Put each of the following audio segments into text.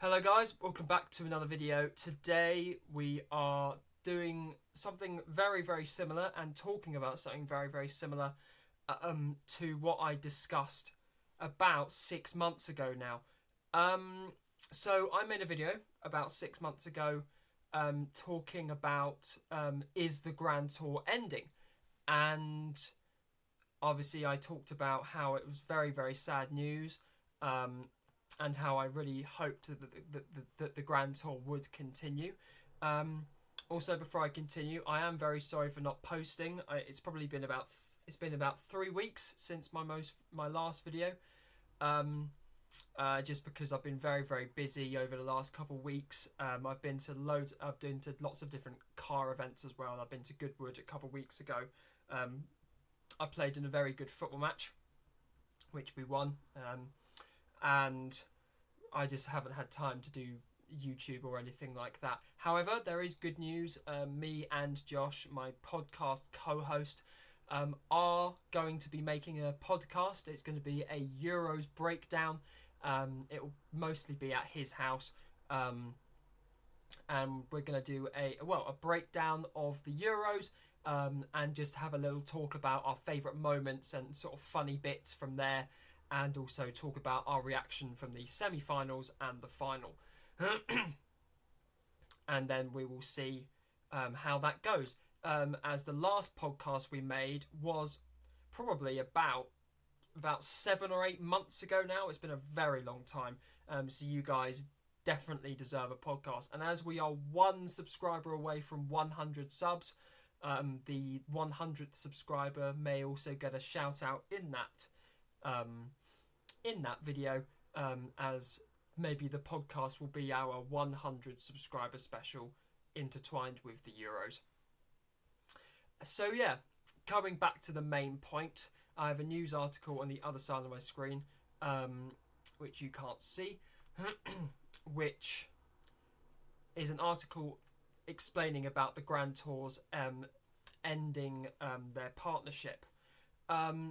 Hello guys, welcome back to another video. Today we are doing something very similar and talking about something very similar to what I discussed about 6 months ago now. So I made a video about 6 months ago talking about is the Grand Tour ending? And obviously I talked about how it was very sad news. And how I really hoped that the Grand Tour would continue. Also, before I continue, I am very sorry for not posting. It's probably been about 3 weeks since my last video. Just because I've been very busy over the last couple of weeks. I've been to lots of different car events as well. I've been to Goodwood a couple of weeks ago. I played in a very good football match, which we won. And I just haven't had time to do YouTube or anything like that. However, there is good news. Me and Josh, my podcast co-host, are going to be making a podcast. It's going to be a Euros breakdown. It will mostly be at his house. And we're going to do a breakdown of the Euros and just have a little talk about our favourite moments and sort of funny bits from there. And also talk about our reaction from the semi-finals and the final. And then we will see how that goes. As the last podcast we made was probably about 7 or 8 months ago now. It's been a very long time. So you guys definitely deserve a podcast. And as we are one subscriber away from 100 subs, the 100th subscriber may also get a shout out in that video, as maybe the podcast will be our 100 subscriber special intertwined with the Euros. So yeah, coming back to the main point, I have a news article on the other side of my screen, which you can't see, which is an article explaining about the Grand Tours ending their partnership.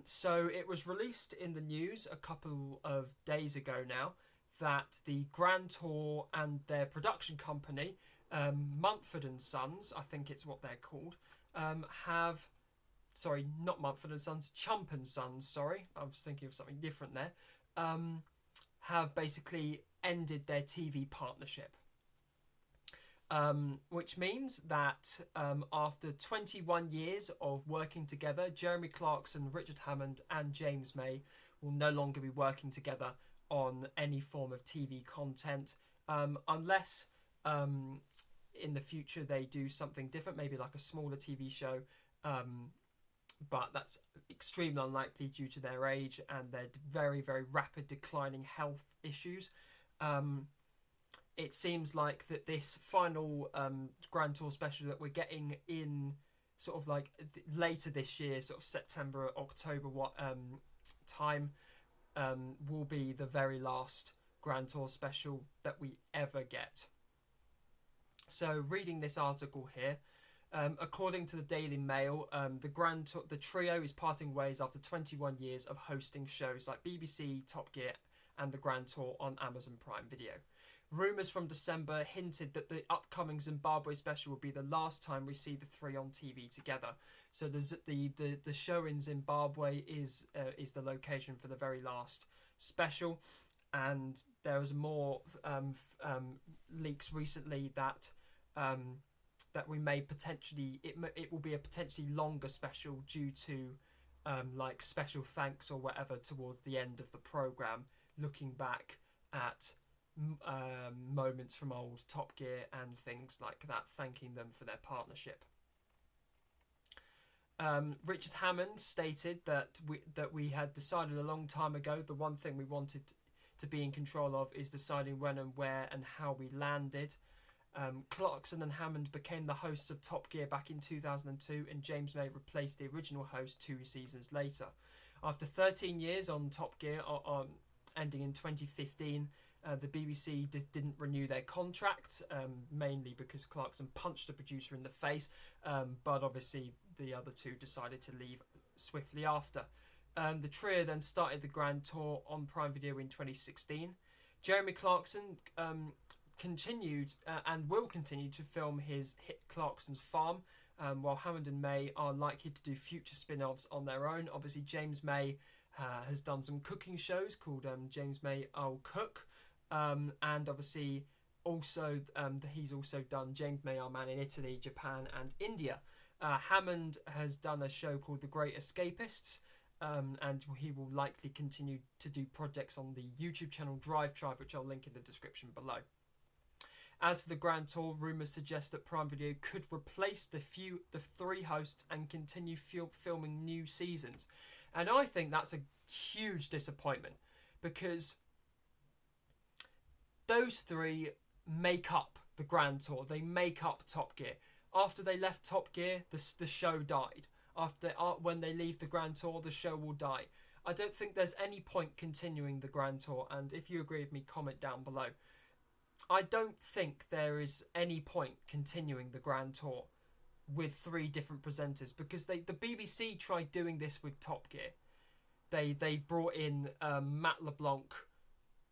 So it was released in the news a couple of days ago now that the Grand Tour and their production company, Mumford & Sons, I think it's what they're called, not Mumford & Sons, Chump & Sons, sorry, I was thinking of something different there, have basically ended their TV partnership. Which means that after 21 years of working together, Jeremy Clarkson, Richard Hammond and James May will no longer be working together on any form of TV content, unless in the future they do something different, maybe like a smaller TV show, but that's extremely unlikely due to their age and their very rapid declining health issues. It seems like that this final Grand Tour special that we're getting in sort of like later this year, sort of September, October time, will be the very last Grand Tour special that we ever get. So reading this article here, according to the Daily Mail, the trio is parting ways after 21 years of hosting shows like BBC, Top Gear and the Grand Tour on Amazon Prime Video. Rumours from December hinted that the upcoming Zimbabwe special will be the last time we see the three on TV together. So the show in Zimbabwe is the location for the very last special, and there was more leaks recently that we may potentially it will be a potentially longer special due to like special thanks or whatever towards the end of the programme, looking back at moments from old Top Gear and things like that, thanking them for their partnership. Richard Hammond stated that we had decided a long time ago the one thing we wanted to be in control of is deciding when and where and how we landed. Clarkson and Hammond became the hosts of Top Gear back in 2002, and James May replaced the original host 2 seasons later. After 13 years on Top Gear, ending in 2015, the BBC didn't renew their contract, mainly because Clarkson punched the producer in the face, but obviously the other two decided to leave swiftly after. The trio then started the Grand Tour on Prime Video in 2016. Jeremy Clarkson continued and will continue to film his hit Clarkson's Farm, while Hammond and May are likely to do future spin-offs on their own. Obviously, James May has done some cooking shows called James May I'll Cook, and obviously also he's also done James May Our Man in Italy, Japan and India. Hammond has done a show called The Great Escapists, and he will likely continue to do projects on the YouTube channel Drive Tribe, which I'll link in the description below. As for the Grand Tour, rumours suggest that Prime Video could replace the three hosts and continue filming new seasons. And I think that's a huge disappointment, because those three make up the Grand Tour. They make up Top Gear. After they left Top Gear, the show died. When they leave the Grand Tour, the show will die. I don't think there's any point continuing the Grand Tour, and if you agree with me, comment down below. I don't think there is any point continuing the Grand Tour with three different presenters, because the BBC tried doing this with Top Gear. They brought in Matt LeBlanc,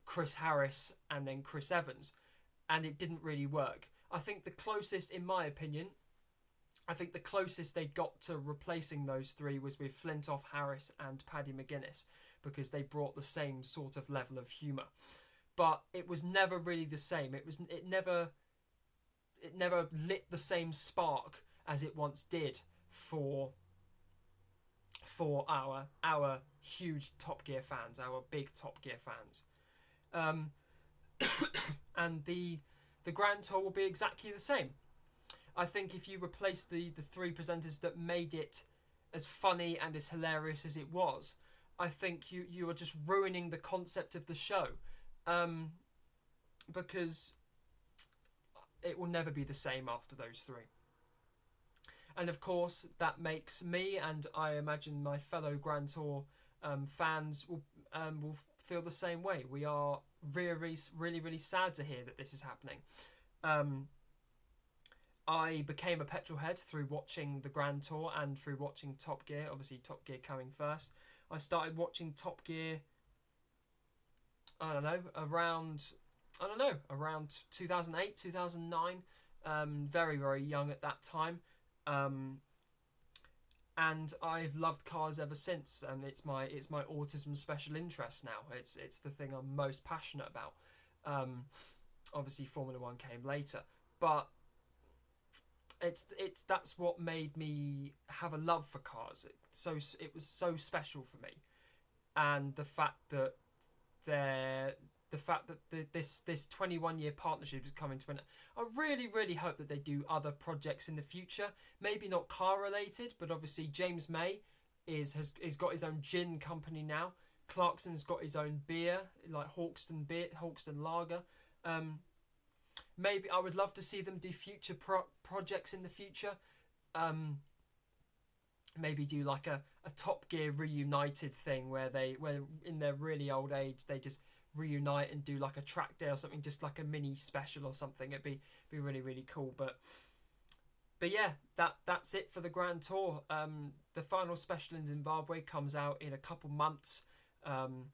Chris Harris and then Chris Evans, and it didn't really work. I think the closest, in my opinion, they got to replacing those three was with Flintoff, Harris and Paddy McGuinness, because they brought the same sort of level of humour. But it was never really the same. It never lit the same spark as it once did for our huge Top Gear fans, our big Top Gear fans. And the Grand Tour will be exactly the same. I think if you replace the three presenters that made it as funny and as hilarious as it was, I think you are just ruining the concept of the show. Because it will never be the same after those three. And of course, that makes me, and I imagine my fellow Grand Tour fans will feel the same way. We are really sad to hear that this is happening. I became a petrol head through watching the Grand Tour and through watching Top Gear. Obviously, Top Gear coming first. I started watching Top Gear, around 2008, 2009. Very young at that time. And I've loved cars ever since, and it's my autism special interest now. It's the thing I'm most passionate about. Obviously Formula One came later, but that's what made me have a love for cars. It was so special for me, and the fact that this 21-year partnership is coming to an end. I really hope that they do other projects in the future. Maybe not car related, but obviously James May is got his own gin company now. Clarkson's got his own beer, like Hawkston Lager. Maybe I would love to see them do future projects in the future. Maybe do like a Top Gear reunited thing where in their really old age they just reunite and do like a track day or something, just like a mini special or something. It'd be really cool. But yeah, that's it for the Grand Tour. The final special in Zimbabwe comes out in a couple months, and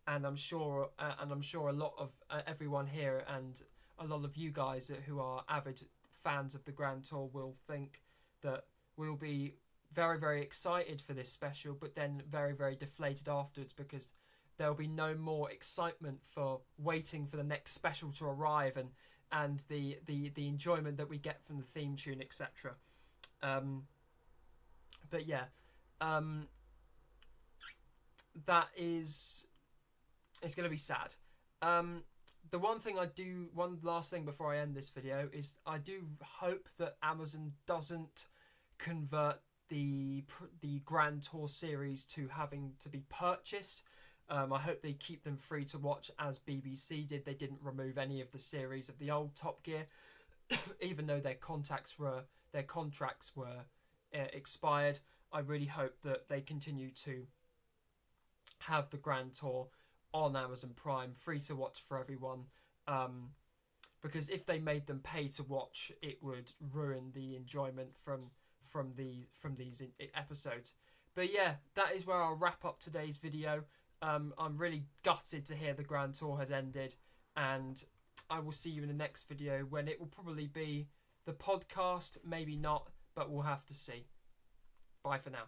I'm sure a lot of everyone here and a lot of you guys who are avid fans of the Grand Tour will think that we'll be very excited for this special, but then very deflated afterwards, because there'll be no more excitement for waiting for the next special to arrive and the enjoyment that we get from the theme tune, etc. But yeah, that is, it's going to be sad. The one last thing before I end this video is I do hope that Amazon doesn't convert the Grand Tour series to having to be purchased. I hope they keep them free to watch as BBC did. They didn't remove any of the series of the old Top Gear, even though their contracts were expired. I really hope that they continue to have the Grand Tour on Amazon Prime, free to watch for everyone. Because if they made them pay to watch, it would ruin the enjoyment from these episodes. But yeah, that is where I'll wrap up today's video. I'm really gutted to hear the Grand Tour had ended. and I will see you in the next video when it will probably be the podcast, maybe not, but we'll have to see. Bye for now.